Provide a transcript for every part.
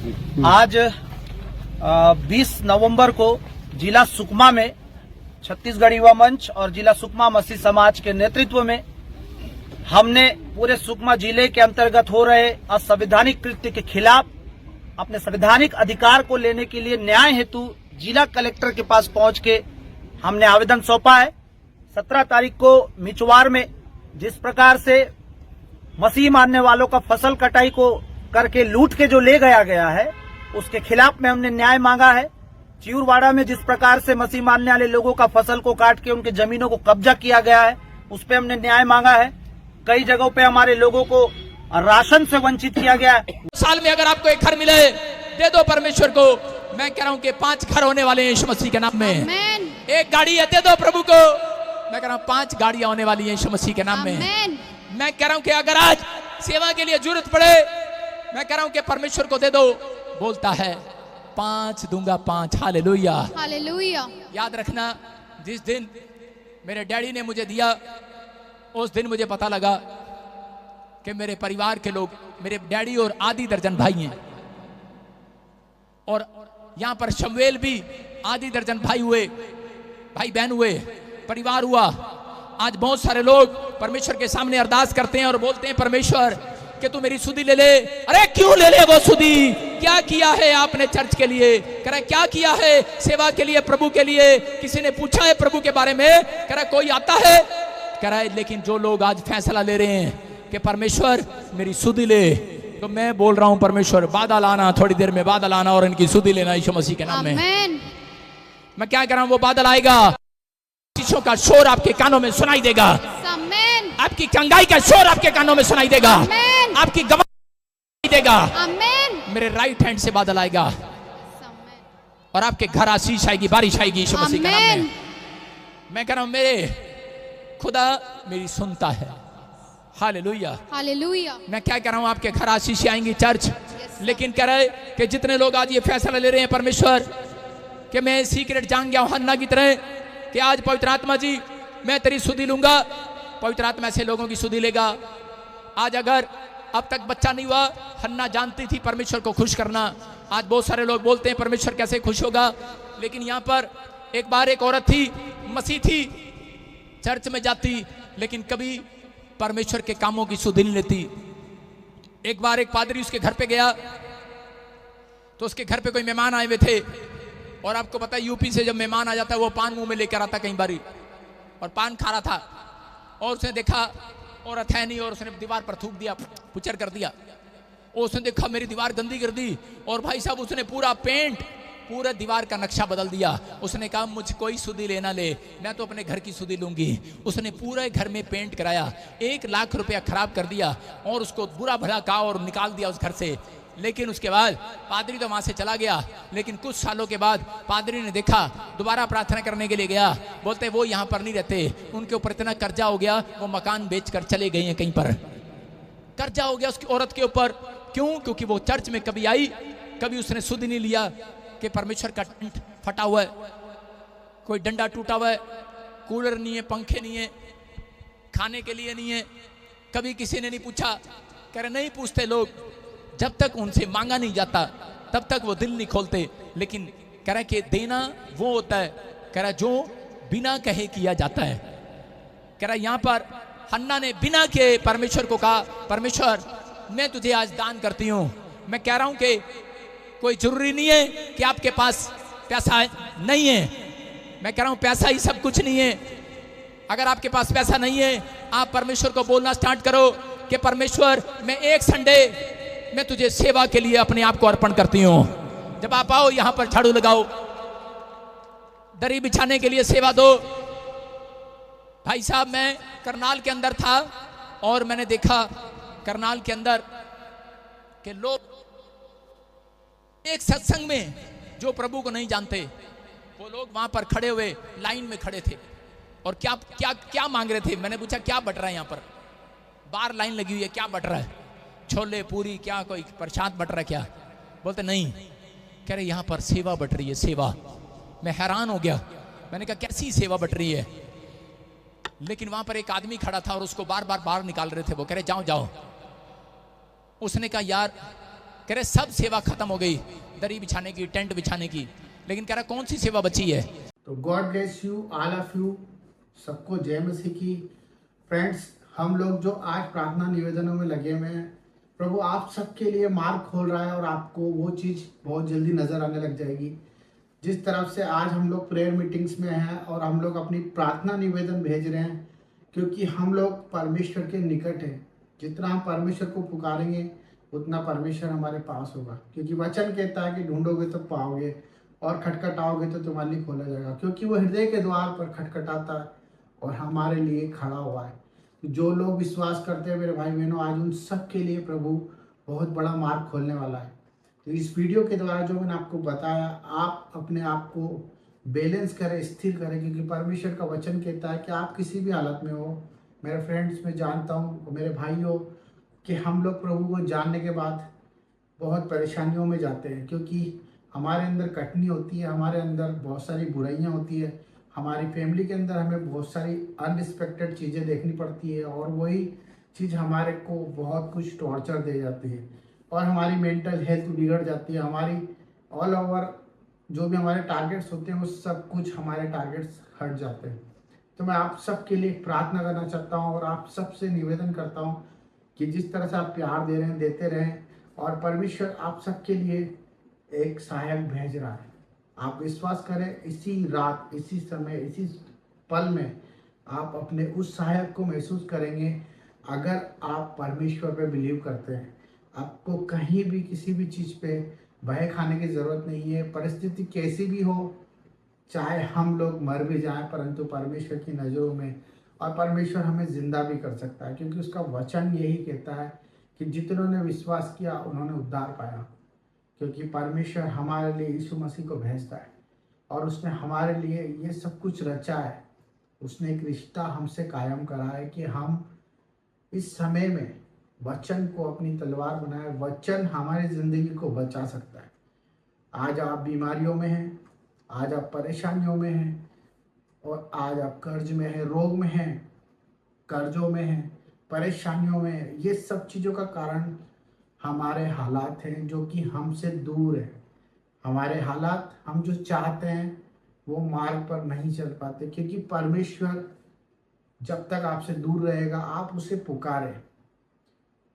आज 20 नवंबर को जिला सुकमा में छत्तीसगढ़ युवा मंच और जिला सुकमा मसीह समाज के नेतृत्व में हमने पूरे सुकमा जिले के अंतर्गत हो रहे असंवैधानिक कृत्य के खिलाफ अपने संवैधानिक अधिकार को लेने के लिए न्याय हेतु जिला कलेक्टर के पास पहुंच के हमने आवेदन सौंपा है। 17 तारीख को मिचवार में जिस प्रकार से मसीह मानने वालों का फसल कटाई को करके लूट के जो ले गया है उसके खिलाफ में हमने न्याय मांगा है। चियूरवाड़ा में जिस प्रकार से मसीह मानने वाले लोगों का फसल को काट के उनके जमीनों को कब्जा किया गया है उस पर हमने न्याय मांगा है। कई जगहों पे हमारे लोगों को राशन से वंचित किया गया है। साल में अगर आपको एक घर मिले दे दो परमेश्वर को। मैं कह रहा हूँ कि 5 घर होने वाले हैं यीशु मसीह के नाम में। एक गाड़ी है दे दो प्रभु को। मैं कह रहा हूँ 5 गाड़ियां होने वाली हैं यीशु मसीह के नाम में। मैं कह रहा हूँ कि अगर आज सेवा के लिए जरूरत पड़े मैं कह रहा हूँ कि परमेश्वर को दे दो। बोलता है 5 दूंगा 5। Hallelujah hallelujah. याद रखना जिस दिन मेरे डैडी ने मुझे दिया उस दिन मुझे पता लगा कि मेरे परिवार के लोग मेरे डैडी और आधी दर्जन भाई हैं और यहां पर शमवेल भी आधी दर्जन भाई हुए, भाई बहन हुए, परिवार हुआ। आज बहुत सारे लोग परमेश्वर के सामने अरदास करते हैं और बोलते हैं परमेश्वर कि तू मेरी सुधि ले ले। अरे क्यों ले ले वो सुधि? क्या किया है आपने चर्च के लिए? कह रहा क्या किया है सेवा के लिए, प्रभु के लिए? किसी ने पूछा है प्रभु के बारे में? कह रहा कोई आता है? कह रहा है लेकिन जो लोग आज फैसला ले रहे हैं कि परमेश्वर मेरी सुधि ले, तो मैं बोल रहा हूं परमेश्वर बादल आना, थोड़ी देर में बादल आना और इनकी सुधि लेना यीशु मसीह के नाम में। मैं क्या कह रहा हूं वो बादल आएगा, शीशों का शोर आपके कानों में सुनाई देगा, आपकी कंगाई का शोर आपके कानों में सुनाई देगा, आपकी गवाही देगा। मेरे राइट हैंड से बादल आएगा और आपके घर आशीष आएगी, बारिश आएगी यीशु मसीह के नाम में। मैं कह रहा हूं मेरे खुदा मेरी सुनता है। Hallelujah hallelujah. मैं क्या कह रहा हूं आपके घर आशीष आएंगी चर्च। लेकिन कह रहे कि जितने लोग आज ये फैसला ले रहे हैं परमेश्वर कि मैं सीक्रेट जान गया हूं हन्ना की तरह कि आज पवित्र आत्मा जी मैं तेरी सुधि लूंगा। पवित्र आत्मा ऐसे लोगों की सुधि लेगा। आज अगर अब तक बच्चा नहीं हुआ, हन्ना जानती थी परमेश्वर को खुश करना। आज बहुत सारे लोग बोलते हैं परमेश्वर कैसे खुश होगा, लेकिन यहाँ पर एक बार एक औरत थी, मसीह थी, चर्च में जाती लेकिन कभी परमेश्वर के कामों की सुधि नहीं लेती। एक बार एक पादरी उसके घर पे गया तो उसके घर पे कोई मेहमान आए हुए थे और आपको पता है यूपी से जब मेहमान आ जाता है वो पान मुंह में लेकर आता कई बारी, और पान खा रहा था और उसने देखा औरत है नहीं और उसने दीवार पर थूक दिया, पुचर कर दिया। और उसने देखा मेरी दीवार गंदी कर दी और भाई साहब उसने पूरा पेंट, पूरा दीवार का नक्शा बदल दिया। उसने कहा मुझ कोई सुधि लेना ले, मैं तो अपने घर की सुधि लूंगी। उसने पूरे घर में पेंट कराया, 1 लाख रुपया खराब कर दिया और उसको बुरा भला कहा और निकाल दिया उस घर से। लेकिन उसके बाद पादरी तो वहां से चला गया, लेकिन कुछ सालों के बाद पादरी ने देखा, दोबारा प्रार्थना करने के लिए गया, बोलते वो यहाँ पर नहीं रहते, उनके ऊपर इतना कर्जा हो गया वो मकान बेचकर चले गए हैं, कहीं पर कर्जा हो गया उसकी औरत के ऊपर। क्यों? क्योंकि वो चर्च में कभी आई, कभी उसने सुधि नहीं लिया कि परमेश्वर का टेंट फटा हुआ है, कोई डंडा टूटा हुआ है, कूलर नहीं है, पंखे नहीं है, खाने के लिए नहीं है, कभी किसी ने नहीं पूछा। कह रहे नहीं पूछते लोग, जब तक उनसे मांगा नहीं जाता तब तक वो दिल नहीं खोलते। लेकिन कह रहा है कि देना वो होता है, कह रहा है जो बिना कहे किया जाता है। कह रहा है यहां पर हन्ना ने बिना के परमेश्वर को कहा परमेश्वर मैं तुझे आज दान करती हूं। मैं कह रहा हूं कि कोई जरूरी नहीं है कि आपके पास पैसा है, नहीं है। मैं कह रहा हूं पैसा ही सब कुछ नहीं है। अगर आपके पास पैसा नहीं है आप परमेश्वर को बोलना स्टार्ट करो कि परमेश्वर मैं एक संडे मैं तुझे सेवा के लिए अपने आप को अर्पण करती हूं। जब आप आओ यहां पर झाड़ू लगाओ, दरी बिछाने के लिए सेवा दो। भाई साहब मैं करनाल के अंदर था और मैंने देखा करनाल के अंदर के लोग एक सत्संग में जो प्रभु को नहीं जानते वो लोग वहां पर खड़े हुए लाइन में खड़े थे और क्या क्या क्या मांग रहे थे। मैंने पूछा क्या बट रहा है यहाँ पर? बाहर लाइन लगी हुई है, क्या बट रहा है? छोले पूरी क्या कोई प्रसाद बट रहा है क्या? बोलते नहीं। कह रहे यहाँ पर सेवा बट रही है, सेवा। मैं हैरान हो गया, मैंने कहा कैसी सेवा बट रही है? लेकिन वहां पर एक आदमी खड़ा था और उसको बार बार बाहर निकाल रहे थे। वो कह रहे जाओ जाओ। उसने कहा यार कह रहे सब सेवा खत्म हो गई, दरी बिछाने की, टेंट बिछाने की, लेकिन कह रहा कौन सी सेवा बची है? तो God bless you all of you, सबको जय मसीह की। फ्रेंड्स, हम लोग जो आज प्रार्थना निवेदनों में लगे हुए हैं, प्रभु आप सबके लिए मार्ग खोल रहा है और आपको वो चीज़ बहुत जल्दी नज़र आने लग जाएगी। जिस तरफ से आज हम लोग प्रेयर मीटिंग्स में हैं और हम लोग अपनी प्रार्थना निवेदन भेज रहे हैं, क्योंकि हम लोग परमेश्वर के निकट हैं। जितना हम परमेश्वर को पुकारेंगे उतना परमेश्वर हमारे पास होगा, क्योंकि वचन कहता है कि ढूंढोगे तो पाओगे और खटखटाओगे तो तुम्हारे लिए खोला जाएगा, क्योंकि वो हृदय के द्वार पर खटखटाता है और हमारे लिए खड़ा हुआ है। तो जो लोग विश्वास करते हैं मेरे भाई बहनों, आज उन सब के लिए प्रभु बहुत बड़ा मार्ग खोलने वाला है। तो इस वीडियो के द्वारा जो मैंने आपको बताया, आप अपने आप को बैलेंस करें, स्थिर करें, क्योंकि परमेश्वर का वचन कहता है कि आप किसी भी हालत में हो। मेरे फ्रेंड्स, मैं जानता हूँ, मेरे भाइयों, कि हम लोग प्रभु को जानने के बाद बहुत परेशानियों में जाते हैं, क्योंकि हमारे अंदर कटनी होती है, हमारे अंदर बहुत सारी बुराइयां होती है, हमारी फैमिली के अंदर हमें बहुत सारी अनरिस्पेक्टेड चीज़ें देखनी पड़ती है और वही चीज़ हमारे को बहुत कुछ टॉर्चर दे जाती है और हमारी मेंटल हेल्थ बिगड़ जाती है। हमारी ऑल ओवर जो भी हमारे टारगेट्स होते हैं वो सब कुछ हमारे टारगेट्स हट जाते हैं। तो मैं आप सबके लिए प्रार्थना करना चाहता हूँ और आप सबसे निवेदन करता हूँ कि जिस तरह से आप प्यार दे रहे हैं, देते रहें, और परमेश्वर आप सबके लिए एक सहायक भेज रहा है। आप विश्वास करें, इसी रात, इसी समय, इसी पल में आप अपने उस सहायक को महसूस करेंगे। अगर आप परमेश्वर पे बिलीव करते हैं, आपको कहीं भी किसी भी चीज़ पे भय खाने की ज़रूरत नहीं है। परिस्थिति कैसी भी हो, चाहे हम लोग मर भी जाएं, परंतु परमेश्वर की नज़रों में, और परमेश्वर हमें जिंदा भी कर सकता है, क्योंकि उसका वचन यही कहता है कि जितनों ने विश्वास किया उन्होंने उद्धार पाया। क्योंकि परमेश्वर हमारे लिए यीशु मसीह को भेजता है और उसने हमारे लिए ये सब कुछ रचा है। उसने एक रिश्ता हमसे कायम करा है कि हम इस समय में वचन को अपनी तलवार बनाए। वचन हमारी ज़िंदगी को बचा सकता है। आज आप बीमारियों में हैं, आज आप परेशानियों में हैं, और आज आप कर्ज में हैं, रोग में हैं, कर्जों में हैं, परेशानियों में हैं। ये सब चीज़ों का कारण हमारे हालात हैं जो कि हमसे दूर है। हमारे हालात, हम जो चाहते हैं वो मार्ग पर नहीं चल पाते, क्योंकि परमेश्वर जब तक आपसे दूर रहेगा, आप उसे पुकारें,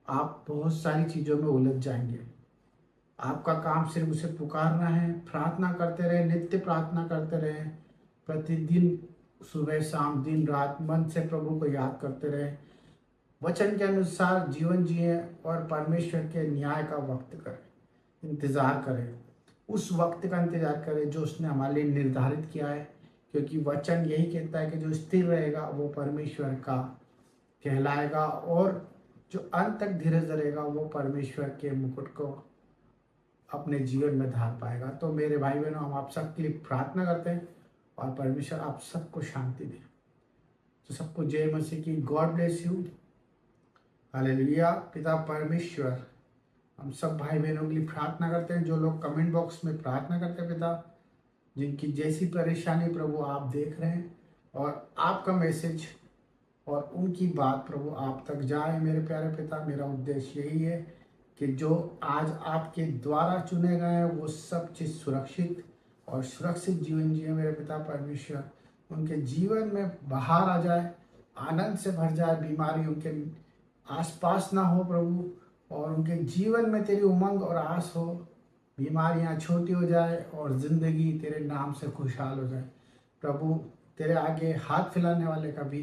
आप बहुत सारी चीज़ों में उलझ जाएंगे। आपका काम सिर्फ उसे पुकारना है, प्रार्थना करते रहे, नित्य प्रार्थना करते रहे, प्रतिदिन सुबह शाम दिन रात मन से प्रभु को याद करते रहे, वचन के अनुसार जीवन जिए और परमेश्वर के न्याय का वक्त करें, इंतज़ार करें, उस वक्त का इंतज़ार करें जो उसने हमारे लिए निर्धारित किया है। क्योंकि वचन यही कहता है कि जो स्थिर रहेगा वो परमेश्वर का कहलाएगा, और जो अंत तक धीरज धरेगा वो परमेश्वर के मुकुट को अपने जीवन में धार पाएगा। तो मेरे भाई बहनों, हम आप सबके लिए प्रार्थना करते हैं और परमेश्वर आप सबको शांति दे। तो सबको जय मसीह की। God bless you. हालेलुया। पिता परमेश्वर, हम सब भाई बहनों के लिए प्रार्थना करते हैं, जो लोग कमेंट बॉक्स में प्रार्थना करते हैं पिता, जिनकी जैसी परेशानी प्रभु आप देख रहे हैं, और आपका मैसेज और उनकी बात प्रभु आप तक जाए। मेरे प्यारे पिता, मेरा उद्देश्य यही है कि जो आज आपके द्वारा चुने गए हैं वो सब चीज़ सुरक्षित और सुरक्षित जीवन जिए। मेरे पिता परमेश्वर, उनके जीवन में बाहर आ जाए, आनंद से भर जाए, बीमारी उनके आसपास ना हो प्रभु, और उनके जीवन में तेरी उमंग और आस हो, बीमारियां छोटी हो जाए और ज़िंदगी तेरे नाम से खुशहाल हो जाए। प्रभु, तेरे आगे हाथ फैलाने वाले कभी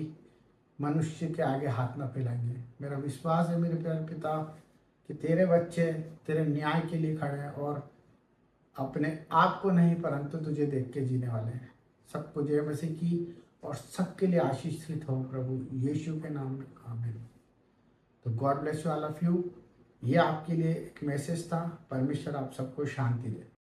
मनुष्य के आगे हाथ ना फैलाएंगे। मेरा विश्वास है मेरे प्यारे पिता कि तेरे बच्चे तेरे न्याय के लिए खड़े हैं और अपने आप को नहीं परंतु तुझे देख के जीने वाले हैं। सबको जय मसीह की, और सबके लिए आशीषित हो प्रभु यीशु के नाम में, आमीन। तो God bless you all of you. ये आपके लिए एक मैसेज था। परमेश्वर आप सबको शांति दे।